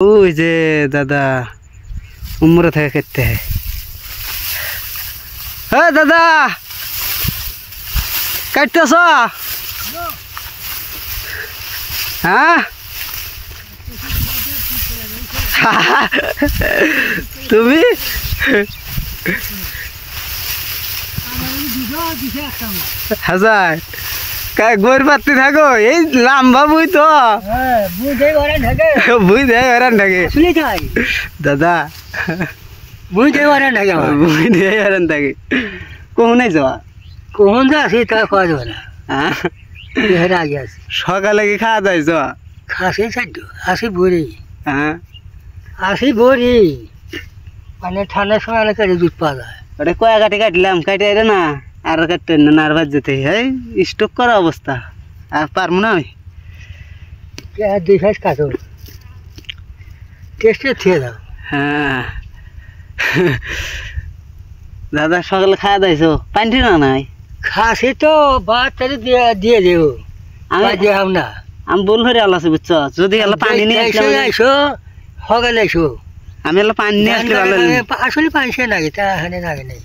ওই যে দাদা উমরে থেকে খেতে হ্যাঁ দাদা কাটতেছ হ্যাঁ তুমি হাজার গোর পাতি থাকো এই লাম্বা বুই তো বুই দেয় হরান থাকে দাদা বুই দিয়ে হরান থাকে বুই দিয়ে হরান থাকে কখন যাওয়া কখন যাচ্ছি তা খাওয়া যাবে না হ্যাঁ আগে আছে সকালে কি খাওয়া যায় যাওয়া খাসি চাইড আসি ভরি হ্যাঁ আসি ভরি মানে ঠান্ডার সময় অনেক দুধ পাওয়া যায় ওটা কয়া কাটি কাটলাম কাটে এরে না আর কাটতে না নার্ভাস যেতে এই স্টক করা অবস্থা আর পারবো না আমি দুই সাইজ কাটো টেস্টে খেয়ে দাও হ্যাঁ দাদা সকালে খাওয়া দাইছো পানি না নাই খাসি তো ভাত দিয়ে দেবো আমি দেখাম না আমি বল হরে আল্লাহ বুঝছ যদি আল্লাহ পানি নিয়ে আইসো সকালে আইসো আমি আল্লাহ পানি নিয়ে আসলে ভালো আসলে পানি সে নাকি তা হানে নাগে নাই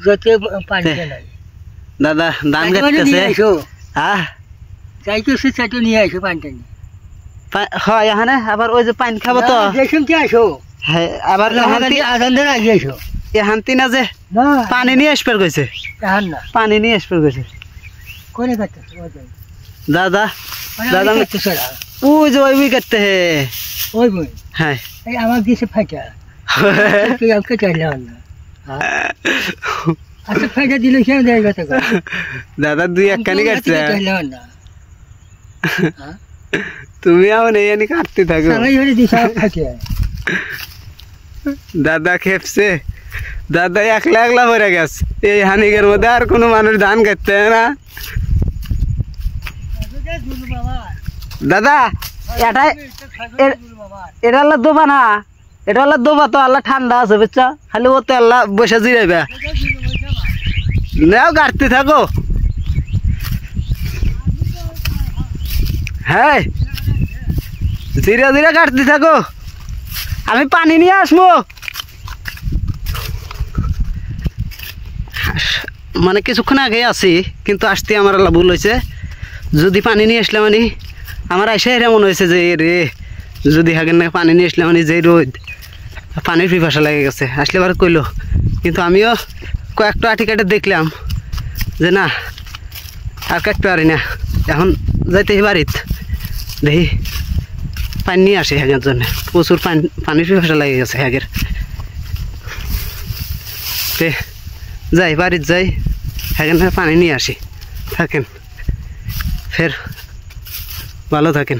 যত পানি সে নাকি দাদা দান কাটতেছে হ্যাঁ যাই তো সে চাটু নিয়ে আইসো পানিটা নিয়ে হয় এখানে আবার ওই যে পানি খাবো তো দেখুনতে আসো হ্যাঁ আবার আধান ধরে আগে আইসো এখানতি না যে পানি নিয়ে আসবার কইছে না পানি নিয়ে আসবার কইছে কোনে কাটতে দাদা দাদা ওই যে ওই কাটতে হে ওই বই হ্যাঁ এই আমার দিছে ফাটা তুই আমাকে চাইলাম না আচ্ছা ফাটা দিলে কেন দেয় কথা দাদা দুই একখানি কাটছে চাইলাম না তুমি আমার এই কাটতে থাকো দাদা খেপছে দাদা একলা একলা ভরে গেছে এই হানিকের মধ্যে আর কোনো মানুষ ধান কাটতে না দাদা এটাই এটা আল্লাহ দোবা না এটা আল্লাহ দোবা তো আল্লাহ ঠান্ডা আছে বুঝছো খালি ও তো আল্লাহ বসে জিরাইবে নাও কাটতে থাকো হ্যাঁ ধীরে ধীরে কাটতে থাকো আমি পানি নিয়ে আসবো মানে কিছুক্ষণ আগে আছি কিন্তু আসতে আমার আল্লাহ ভুল হয়েছে যদি পানি নিয়ে আসলে মানে আমার এসে এরা মনে হয়েছে যে রে যদি হাগের না পানি নিয়ে আসলে মানে যে রোদ পানির পিপাসা লেগে গেছে আসলে এবার কইলো কিন্তু আমিও কয়েকটা আটি কাটে দেখলাম যে না আর কাটতে পারি না এখন যাইতে বাড়িত দেখি পানি নিয়ে আসে হ্যাগের জন্য প্রচুর পানির পিপাসা লেগে গেছে হ্যাগের যাই বাড়িত যাই হ্যাগের পানি নিয়ে আসি থাকেন ফের ভালো থাকেন।